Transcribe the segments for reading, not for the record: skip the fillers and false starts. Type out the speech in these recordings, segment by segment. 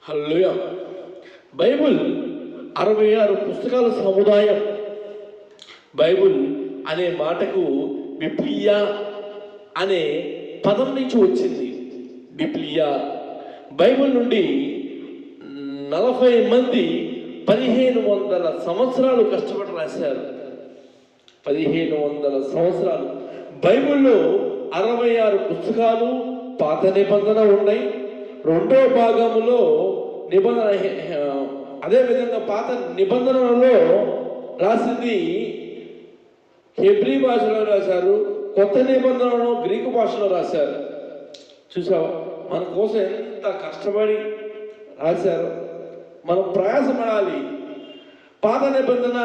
హల్లెలూయా. Bible 66 పుస్తకాల సముదాయం. Bible అనే మాటకు బిబ్లియా అనే పదం నుంచి వచ్చింది. బిబ్లియా. బైబిల్ నుండి 40 మంది 1500 సంవత్సరాలు కష్టపడి రాశారు. 1500 సంవత్సరాలు. బైబిల్లో 66 పుస్తకాలు పాత నిబంధన ఉన్నాయి. రెండో భాగంలో నిబంధన, అదేవిధంగా పాత నిబంధనలో రాసింది హెబ్రీ భాషలో రాశారు, కొత్త నిబంధనలను గ్రీకు భాషలో రాశారు. చూసావా, మన కోసం ఎంత కష్టపడి రాశారు. మనం ప్రయాసపడాలి. పాత నిబంధన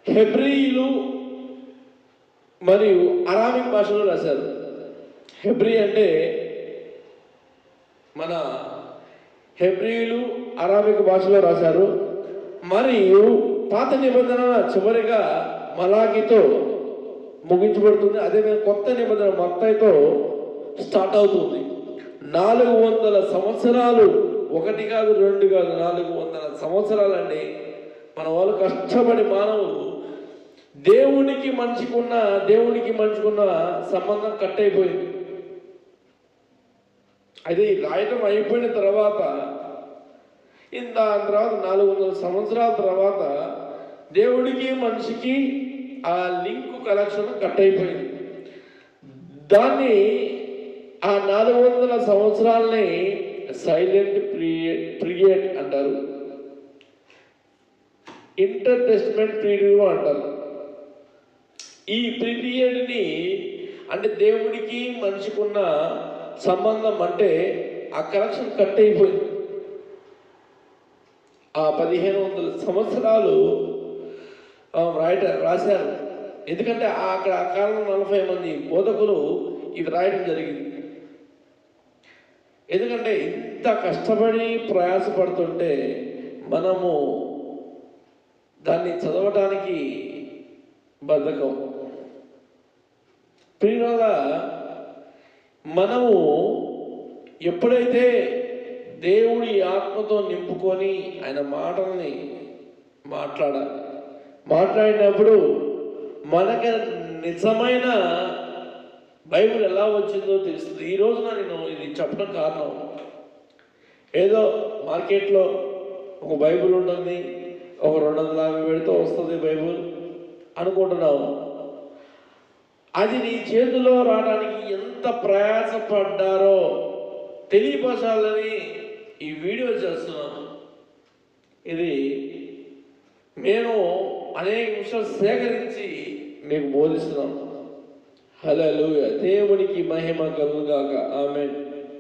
హెబ్రీలు మరియు అరామిక్ భాషలో రాశారు. హెబ్రీ అంటే మన హెబ్రీలు అరామిక్ భాషలో రాశారు. మరియు పాత నిబంధన చివరిగా మలాకీతో ముగించబడుతుంది. అదేవిధంగా కొత్త నిబంధన మత్తయితో స్టార్ట్ అవుతుంది. 400 సంవత్సరాలు, ఒకటి కాదు రెండు కాదు, 400 సంవత్సరాలండి. మన వాళ్ళు కష్టపడి మానవులు దేవునికి మనిషికున్న సంబంధం కట్ అయిపోయింది. అయితే ఈ రాయటం అయిపోయిన తర్వాత దాని తర్వాత 400 సంవత్సరాల తర్వాత దేవుడికి మనిషికి ఆ లింక్ కనెక్షన్ కట్ అయిపోయింది. దాన్ని ఆ 400 సంవత్సరాలని సైలెంట్ పీరియడ్ అంటారు, ఇంటర్ టెస్ట్మెంట్ పీరియడ్ అంటారు. ఈ పీరియడ్ని అంటే దేవుడికి మనిషికున్న సంబంధం అంటే ఆ కనెక్షన్ కట్ అయిపోయింది. ఆ 1500 సంవత్సరాలు రాశారు. ఎందుకంటే అక్కడ ఆ కాలంలో 40 మంది బోధకులు ఇవి రాయడం జరిగింది. ఎందుకంటే ఇంత కష్టపడి ప్రయాసపడుతుంటే మనము దాన్ని చదవటానికి బద్ధకం. ప్రియులార, మనము ఎప్పుడైతే దేవుడి ఆత్మతో నింపుకొని ఆయన మాటల్ని మాట్లాడినప్పుడు మనకి నిజమైన బైబిల్ ఎలా వచ్చిందో తెలుస్తుంది. ఈ రోజున నేను ఇది చెప్పడం కారణం, ఏదో మార్కెట్లో ఒక బైబిల్ ఉంటుంది, ఒక 250 పెడితే వస్తుంది బైబిల్ అనుకుంటున్నావు. అది నీ చేతిలో రావడానికి ఎంత ప్రయాసపడ్డారో తెలియపరచాలని ఈ వీడియో చేస్తున్నాను. ఇది నేను అనేక విషయాలు సేకరించి మీకు బోధిస్తున్నాను. హల్లెలూయా. దేవునికి మహిమ కలుగుగాక. ఆమేన్.